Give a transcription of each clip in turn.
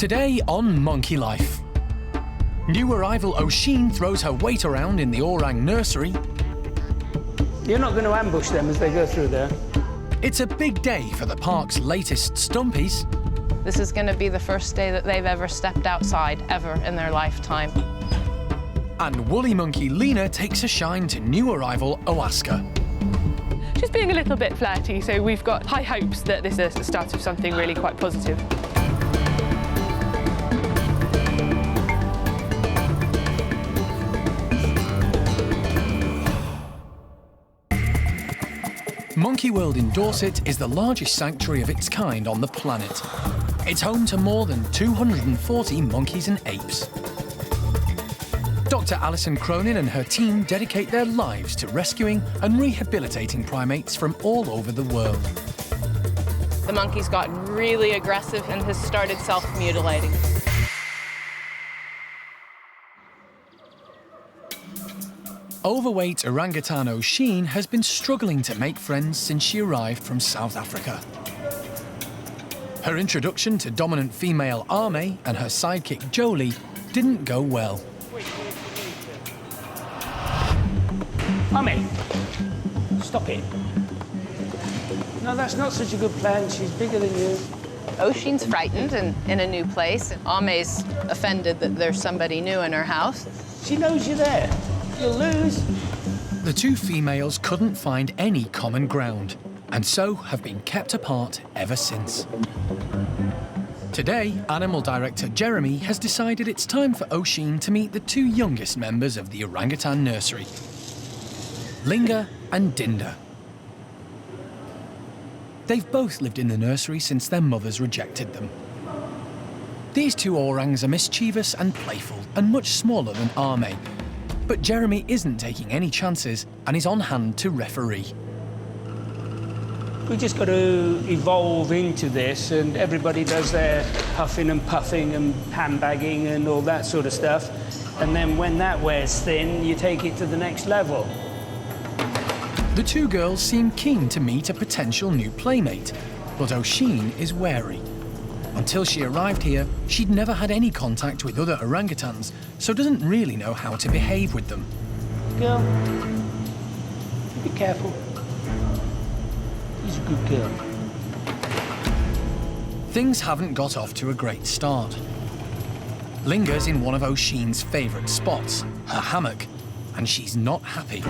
Today on Monkey Life. New arrival Oshine throws her weight around in the orang nursery. You're not going to ambush them as they go through there. It's a big day for the park's latest stumpies. This is going to be the first day that they've ever stepped outside, ever in their lifetime. And woolly monkey Lena takes a shine to new arrival Oaska. She's being a little bit flirty, so we've got high hopes that this is the start of something really quite positive. Monkey World in Dorset is the largest sanctuary of its kind on the planet. It's home to more than 240 monkeys and apes. Dr. Alison Cronin and her team dedicate their lives to rescuing and rehabilitating primates from all over the world. The monkey's gotten really aggressive and has started self-mutilating. Overweight orangutan Oshine has been struggling to make friends since she arrived from South Africa. Her introduction to dominant female Ame and her sidekick Jolie didn't go well. Ame, stop it. No, that's not such a good plan. She's bigger than you. Oshine's frightened and in a new place. Ame's offended that there's somebody new in her house. She knows you're there. You'll lose. The two females couldn't find any common ground, and so have been kept apart ever since. Today, Animal Director Jeremy has decided it's time for Oshine to meet the two youngest members of the orangutan nursery, Lingga and Dinda. They've both lived in the nursery since their mothers rejected them. These two orangs are mischievous and playful and much smaller than Ame, but Jeremy isn't taking any chances and is on hand to referee. We just got to evolve into this, and everybody does their huffing and puffing and handbagging and all that sort of stuff. And then when that wears thin, you take it to the next level. The two girls seem keen to meet a potential new playmate, but Oshine is wary. Until she arrived here, she'd never had any contact with other orangutans, so doesn't really know how to behave with them. Girl, be careful. She's a good girl. Things haven't got off to a great start. Lingga's in one of Oshine's favourite spots, her hammock, and she's not happy.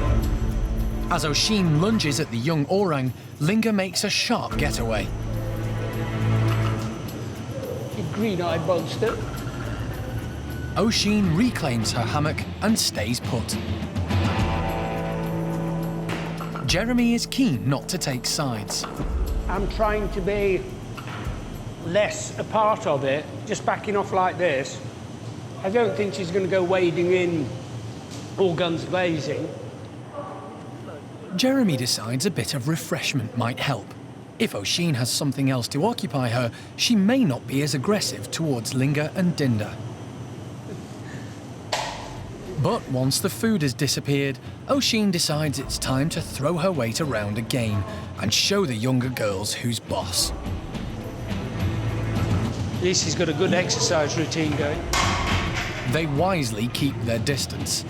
As Oshine lunges at the young orang, Lingga makes a sharp getaway. You green-eyed monster. Oshine reclaims her hammock and stays put. Jeremy is keen not to take sides. I'm trying to be less a part of it, just backing off like this. I don't think she's going to go wading in all guns blazing. Jeremy decides a bit of refreshment might help. If Oshine has something else to occupy her, she may not be as aggressive towards Lingga and Dinda. But once the food has disappeared, Oshine decides it's time to throw her weight around again and show the younger girls who's boss. At least he's got a good exercise routine going. They wisely keep their distance.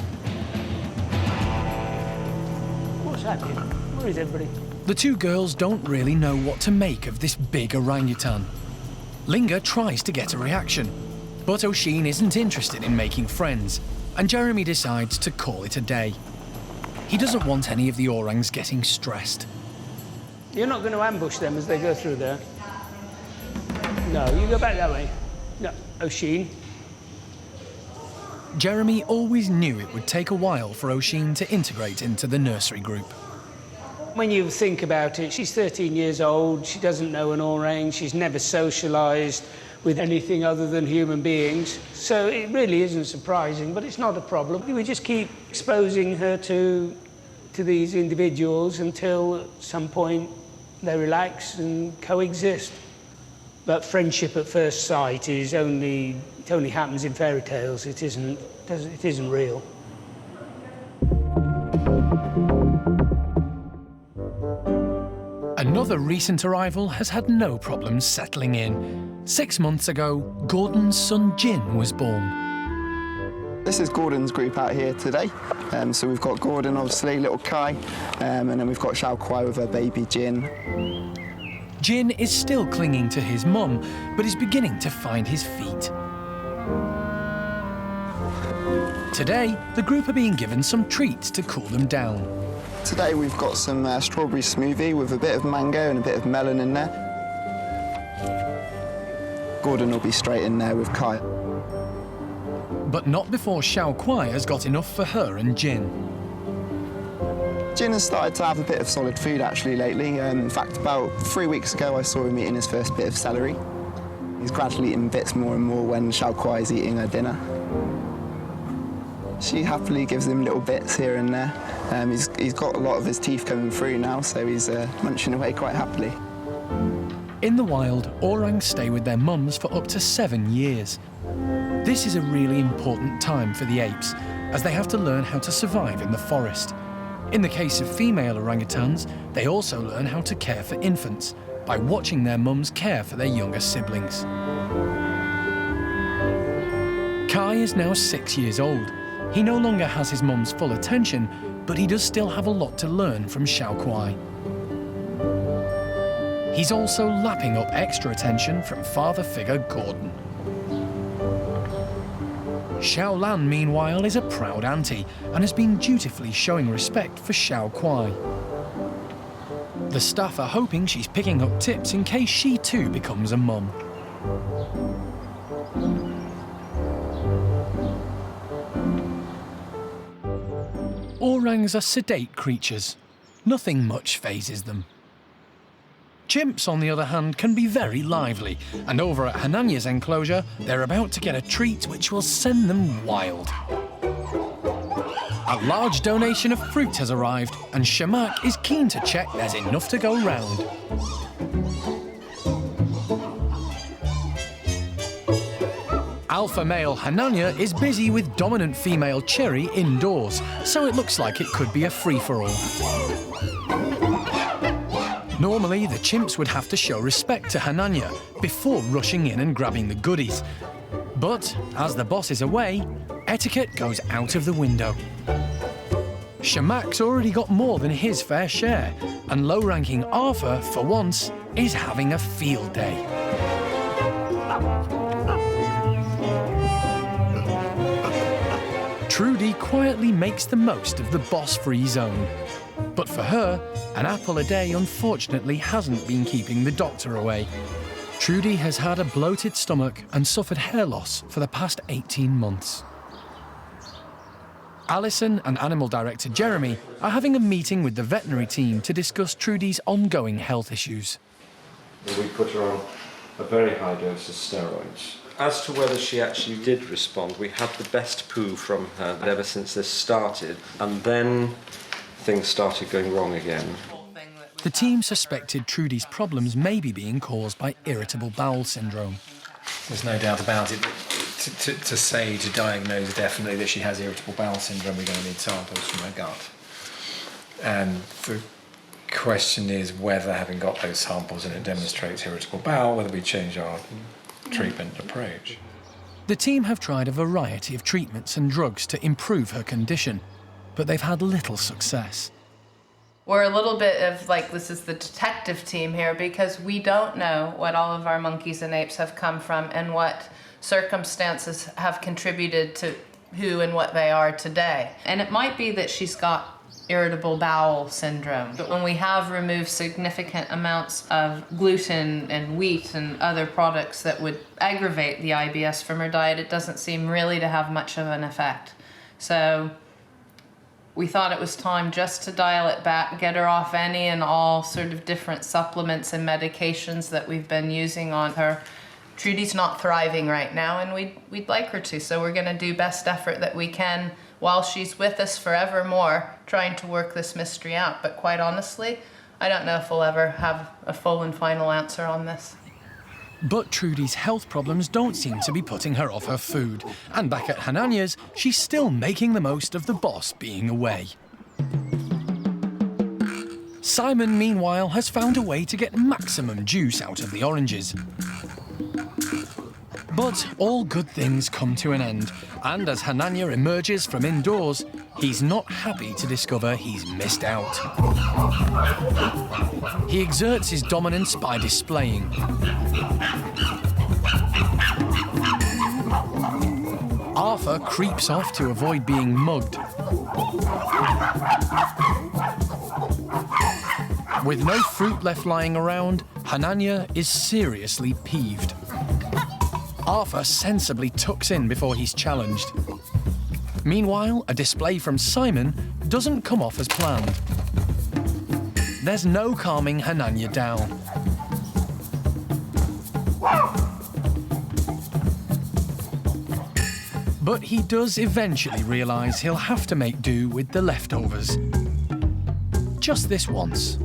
What's happening? Where is everybody? The two girls don't really know what to make of this big orangutan. Lingga tries to get a reaction, but Oshine isn't interested in making friends, and Jeremy decides to call it a day. He doesn't want any of the orangs getting stressed. You're not going to ambush them as they go through there. No, you go back that way. No, Oshine. Jeremy always knew it would take a while for Oshine to integrate into the nursery group. When you think about it, she's 13 years old, she doesn't know an orang, she's never socialised with anything other than human beings. So it really isn't surprising, but it's not a problem. We just keep exposing her to these individuals until at some point they relax and coexist. But friendship at first sight is only happens in fairy tales. It isn't real. Another recent arrival has had no problems settling in. 6 months ago, Gordon's son Jin was born. This is Gordon's group out here today. So we've got Gordon, obviously, little Kai, and then we've got Xiao Kuai with her baby Jin. Jin is still clinging to his mum, but is beginning to find his feet. Today, the group are being given some treats to cool them down. Today we've got some strawberry smoothie with a bit of mango and a bit of melon in there. Gordon will be straight in there with Kai. But not before Xiao Kuai has got enough for her and Jin. Jin has started to have a bit of solid food actually lately. In fact, about 3 weeks ago I saw him eating his first bit of celery. He's gradually eating bits more and more when Xiao Kuai is eating her dinner. She happily gives him little bits here and there. He's got a lot of his teeth coming through now, so he's munching away quite happily. In the wild, orangs stay with their mums for up to 7 years. This is a really important time for the apes, as they have to learn how to survive in the forest. In the case of female orangutans, they also learn how to care for infants by watching their mums care for their younger siblings. Kai is now 6 years old. He no longer has his mum's full attention, but he does still have a lot to learn from Xiao Kuai. He's also lapping up extra attention from father figure Gordon. Xiao Lan, meanwhile, is a proud auntie and has been dutifully showing respect for Xiao Kuai. The staff are hoping she's picking up tips in case she too becomes a mum. Orangs are sedate creatures. Nothing much phases them. Chimps, on the other hand, can be very lively, and over at Hananya's enclosure, they're about to get a treat which will send them wild. A large donation of fruit has arrived, and Shamak is keen to check there's enough to go round. Alpha male Hananya is busy with dominant female Cherry indoors, so it looks like it could be a free-for-all. Normally, the chimps would have to show respect to Hananya before rushing in and grabbing the goodies. But as the boss is away, etiquette goes out of the window. Shamak's already got more than his fair share, and low-ranking Arthur, for once, is having a field day. Trudy quietly makes the most of the boss-free zone. But for her, an apple a day unfortunately hasn't been keeping the doctor away. Trudy has had a bloated stomach and suffered hair loss for the past 18 months. Alison and Animal Director Jeremy are having a meeting with the veterinary team to discuss Trudy's ongoing health issues. We put her on a very high dose of steroids. As to whether she actually did respond, we had the best poo from her ever since this started, and then things started going wrong again. The team suspected Trudy's problems may be being caused by irritable bowel syndrome. There's no doubt about it. To diagnose definitely that she has irritable bowel syndrome, we're going to need samples from her gut. And the question is whether, having got those samples and it demonstrates irritable bowel, whether we change our treatment approach. The team have tried a variety of treatments and drugs to improve her condition, but they've had little success. We're a little bit of like, this is the detective team here, because we don't know what all of our monkeys and apes have come from and what circumstances have contributed to who and what they are today. And it might be that she's got irritable bowel syndrome. But when we have removed significant amounts of gluten and wheat and other products that would aggravate the IBS from her diet, it doesn't seem really to have much of an effect. So we thought it was time just to dial it back, get her off any and all sort of different supplements and medications that we've been using on her. Trudy's not thriving right now, and we'd like her to, so we're gonna do best effort that we can while she's with us forevermore, trying to work this mystery out. But quite honestly, I don't know if we'll ever have a full and final answer on this. But Trudy's health problems don't seem to be putting her off her food. And back at Hananya's, she's still making the most of the boss being away. Simon, meanwhile, has found a way to get maximum juice out of the oranges. But all good things come to an end, and as Hananya emerges from indoors, he's not happy to discover he's missed out. He exerts his dominance by displaying. Arthur creeps off to avoid being mugged. With no fruit left lying around, Hananya is seriously peeved. Arthur sensibly tucks in before he's challenged. Meanwhile, a display from Simon doesn't come off as planned. There's no calming Hananya down. But he does eventually realise he'll have to make do with the leftovers. Just this once.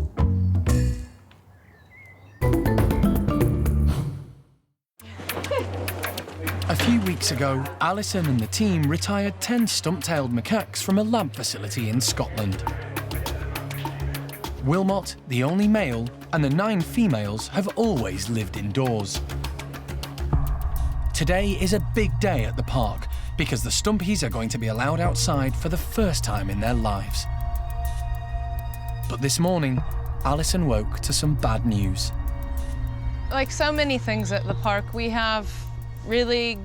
A few weeks ago, Alison and the team retired 10 stump-tailed macaques from a lab facility in Scotland. Wilmot, the only male, and the 9 females have always lived indoors. Today is a big day at the park because the stumpies are going to be allowed outside for the first time in their lives. But this morning, Alison woke to some bad news. Like so many things at the park, we have really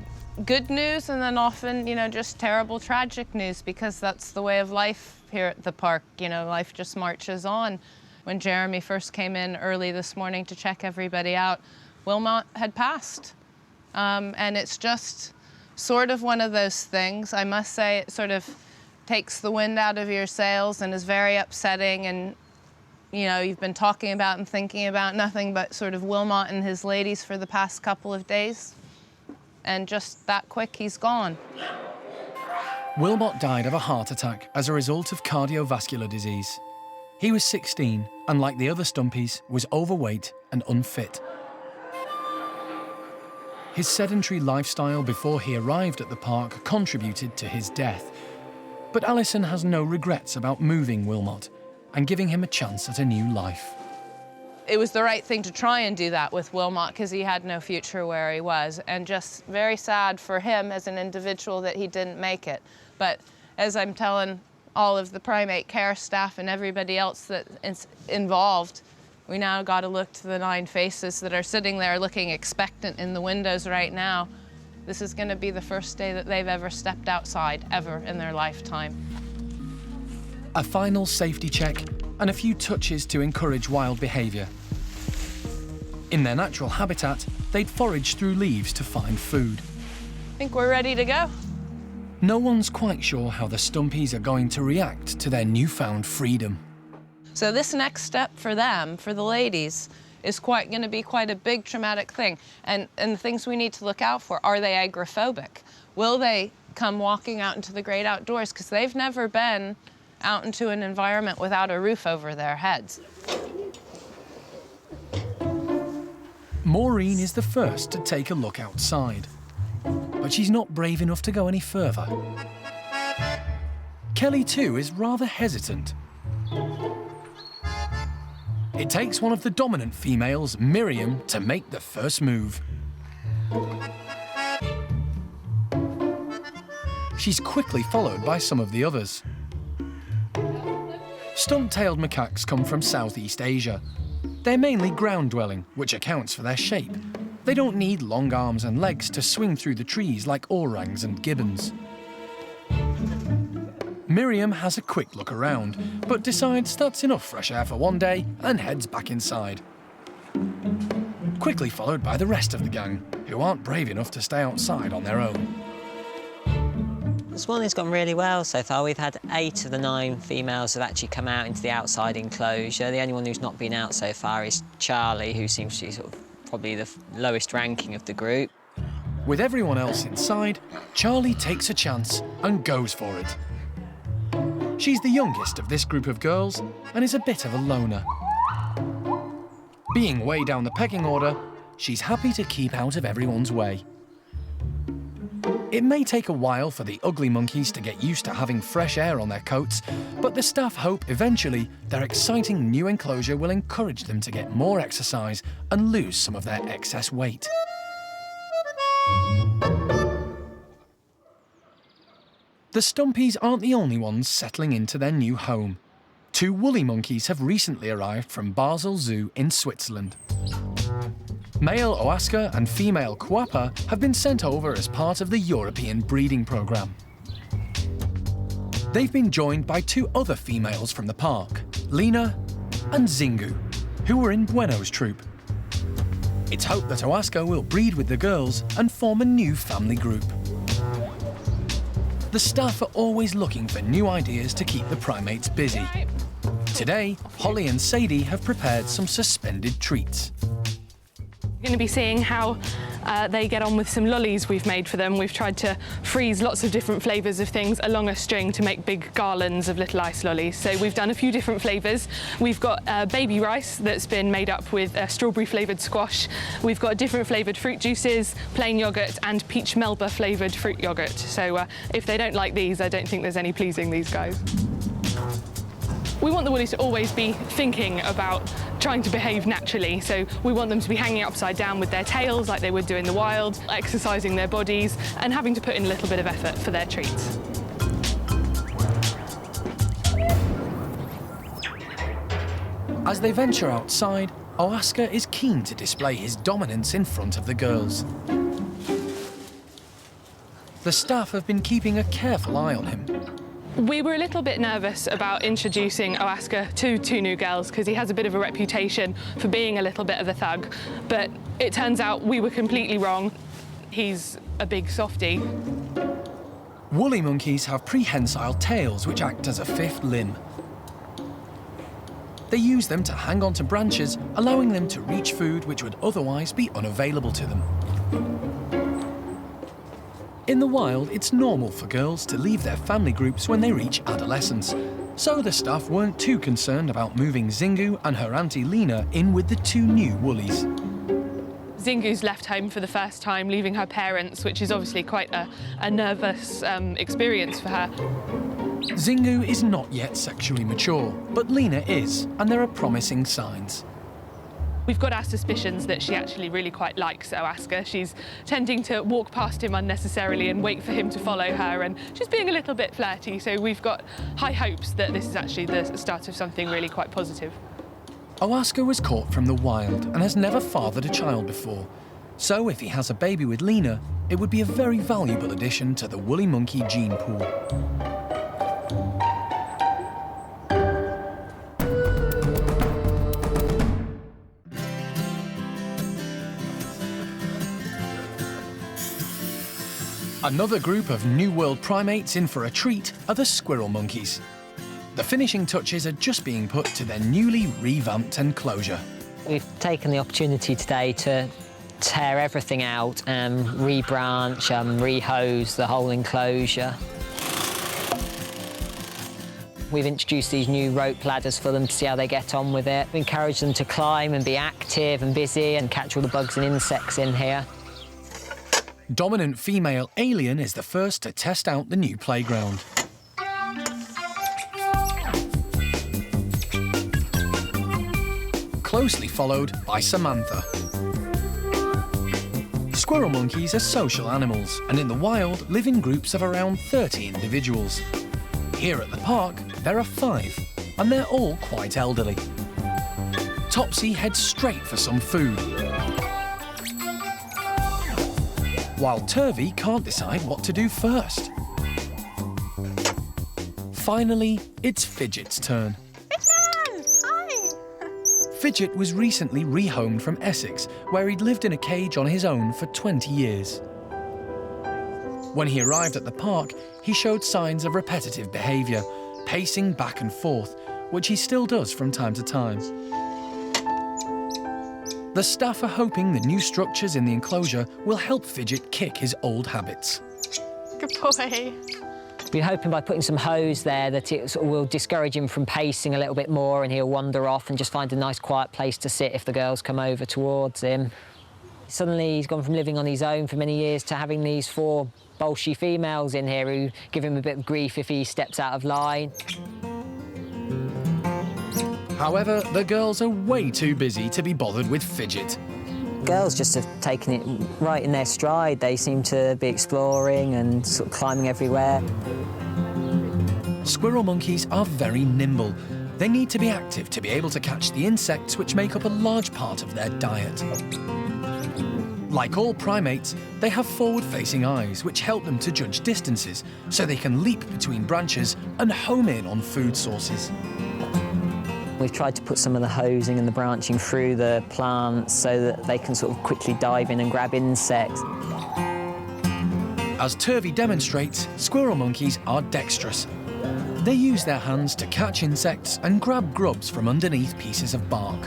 good news and then often, just terrible, tragic news, because that's the way of life here at the park. Life just marches on. When Jeremy first came in early this morning to check everybody out, Wilmot had passed. And it's just sort of one of those things. I must say it sort of takes the wind out of your sails and is very upsetting, and you've been talking about and thinking about nothing but sort of Wilmot and his ladies for the past couple of days. And just that quick, he's gone. Wilmot died of a heart attack as a result of cardiovascular disease. He was 16 and, like the other stumpies, was overweight and unfit. His sedentary lifestyle before he arrived at the park contributed to his death. But Alison has no regrets about moving Wilmot and giving him a chance at a new life. It was the right thing to try and do that with Wilmot because he had no future where he was, and just very sad for him as an individual that he didn't make it. But as I'm telling all of the primate care staff and everybody else that's involved, we now got to look to the 9 faces that are sitting there looking expectant in the windows right now. This is going to be the first day that they've ever stepped outside, ever in their lifetime. A final safety check and a few touches to encourage wild behaviour. In their natural habitat, they'd forage through leaves to find food. I think we're ready to go. No one's quite sure how the stumpies are going to react to their newfound freedom. So this next step for them, for the ladies, is going to be quite a big traumatic thing. And the things we need to look out for, are they agoraphobic? Will they come walking out into the great outdoors? Because they've never been out into an environment without a roof over their heads. Maureen is the first to take a look outside, but she's not brave enough to go any further. Kelly, too, is rather hesitant. It takes one of the dominant females, Miriam, to make the first move. She's quickly followed by some of the others. Stump-tailed macaques come from Southeast Asia. They're mainly ground-dwelling, which accounts for their shape. They don't need long arms and legs to swing through the trees like orangs and gibbons. Miriam has a quick look around, but decides that's enough fresh air for one day and heads back inside. Quickly followed by the rest of the gang, who aren't brave enough to stay outside on their own. This morning's gone really well so far. We've had 8 of the 9 females have actually come out into the outside enclosure. The only one who's not been out so far is Charlie, who seems to be sort of probably the lowest ranking of the group. With everyone else inside, Charlie takes a chance and goes for it. She's the youngest of this group of girls and is a bit of a loner. Being way down the pecking order, she's happy to keep out of everyone's way. It may take a while for the ugly monkeys to get used to having fresh air on their coats, but the staff hope eventually their exciting new enclosure will encourage them to get more exercise and lose some of their excess weight. The Stumpies aren't the only ones settling into their new home. 2 woolly monkeys have recently arrived from Basel Zoo in Switzerland. Male Oaska and female Quappa have been sent over as part of the European breeding programme. They've been joined by 2 other females from the park, Lina and Zingu, who were in Bueno's troop. It's hoped that Oaska will breed with the girls and form a new family group. The staff are always looking for new ideas to keep the primates busy. Today, Holly and Sadie have prepared some suspended treats. We're going to be seeing how they get on with some lollies we've made for them. We've tried to freeze lots of different flavours of things along a string to make big garlands of little ice lollies. So we've done a few different flavours. We've got baby rice that's been made up with strawberry flavoured squash. We've got different flavoured fruit juices, plain yoghurt and peach melba flavoured fruit yoghurt. So if they don't like these, I don't think there's any pleasing these guys. We want the woolies to always be thinking about trying to behave naturally, so we want them to be hanging upside down with their tails like they would do in the wild, exercising their bodies and having to put in a little bit of effort for their treats. As they venture outside, Oaska is keen to display his dominance in front of the girls. The staff have been keeping a careful eye on him. We were a little bit nervous about introducing Oaska to 2 new girls because he has a bit of a reputation for being a little bit of a thug, but it turns out we were completely wrong. He's a big softie. Woolly monkeys have prehensile tails which act as a 5th limb. They use them to hang onto branches, allowing them to reach food which would otherwise be unavailable to them. In the wild, it's normal for girls to leave their family groups when they reach adolescence, so the staff weren't too concerned about moving Zingu and her auntie Lina in with the 2 new woolies. Zingu's left home for the first time, leaving her parents, which is obviously quite a nervous experience for her. Zingu is not yet sexually mature, but Lina is, and there are promising signs. We've got our suspicions that she actually really quite likes Oaska. She's tending to walk past him unnecessarily and wait for him to follow her, and she's being a little bit flirty, so we've got high hopes that this is actually the start of something really quite positive. Oaska was caught from the wild and has never fathered a child before, so if he has a baby with Lina, it would be a very valuable addition to the woolly monkey gene pool. Another group of New World primates in for a treat are the squirrel monkeys. The finishing touches are just being put to their newly revamped enclosure. We've taken the opportunity today to tear everything out and rebranch, rehose the whole enclosure. We've introduced these new rope ladders for them to see how they get on with it. We encourage them to climb and be active and busy and catch all the bugs and insects in here. Dominant female Alien is the first to test out the new playground. Closely followed by Samantha. Squirrel monkeys are social animals and in the wild live in groups of around 30 individuals. Here at the park, there are 5, and they're all quite elderly. Topsy heads straight for some food, while Turvy can't decide what to do first. Finally, it's Fidget's turn. Fidget! Hi! Fidget was recently rehomed from Essex, where he'd lived in a cage on his own for 20 years. When he arrived at the park, he showed signs of repetitive behaviour, pacing back and forth, which he still does from time to time. The staff are hoping the new structures in the enclosure will help Fidget kick his old habits. Good boy. We're hoping by putting some hose there that it sort of will discourage him from pacing a little bit more and he'll wander off and just find a nice quiet place to sit if the girls come over towards him. Suddenly he's gone from living on his own for many years to having these 4 bolshy females in here who give him a bit of grief if he steps out of line. However, the girls are way too busy to be bothered with Fidget. Girls just have taken it right in their stride. They seem to be exploring and sort of climbing everywhere. Squirrel monkeys are very nimble. They need to be active to be able to catch the insects which make up a large part of their diet. Like all primates, they have forward-facing eyes which help them to judge distances, so they can leap between branches and home in on food sources. We've tried to put some of the hosing and the branching through the plants so that they can sort of quickly dive in and grab insects. As Turvey demonstrates, squirrel monkeys are dexterous. They use their hands to catch insects and grab grubs from underneath pieces of bark.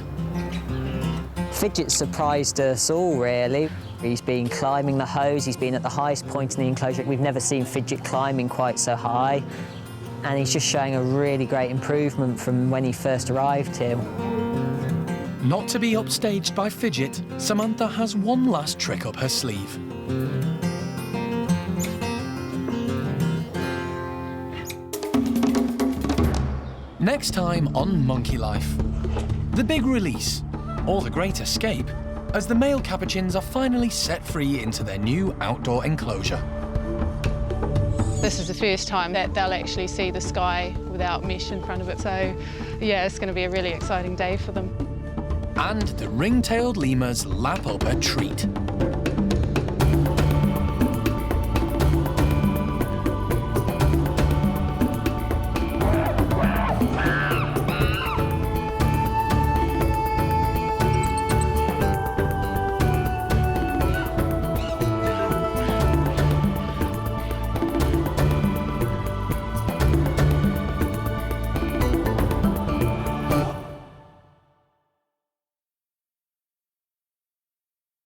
Fidget surprised us all, really. He's been climbing the hose, he's been at the highest point in the enclosure. We've never seen Fidget climbing quite so high. And he's just showing a really great improvement from when he first arrived here. Not to be upstaged by Fidget, Samantha has one last trick up her sleeve. Next time on Monkey Life. The big release, or the great escape, as the male capuchins are finally set free into their new outdoor enclosure. This is the first time that they'll actually see the sky without mesh in front of it. So, yeah, it's going to be a really exciting day for them. And the ring-tailed lemurs lap up a treat.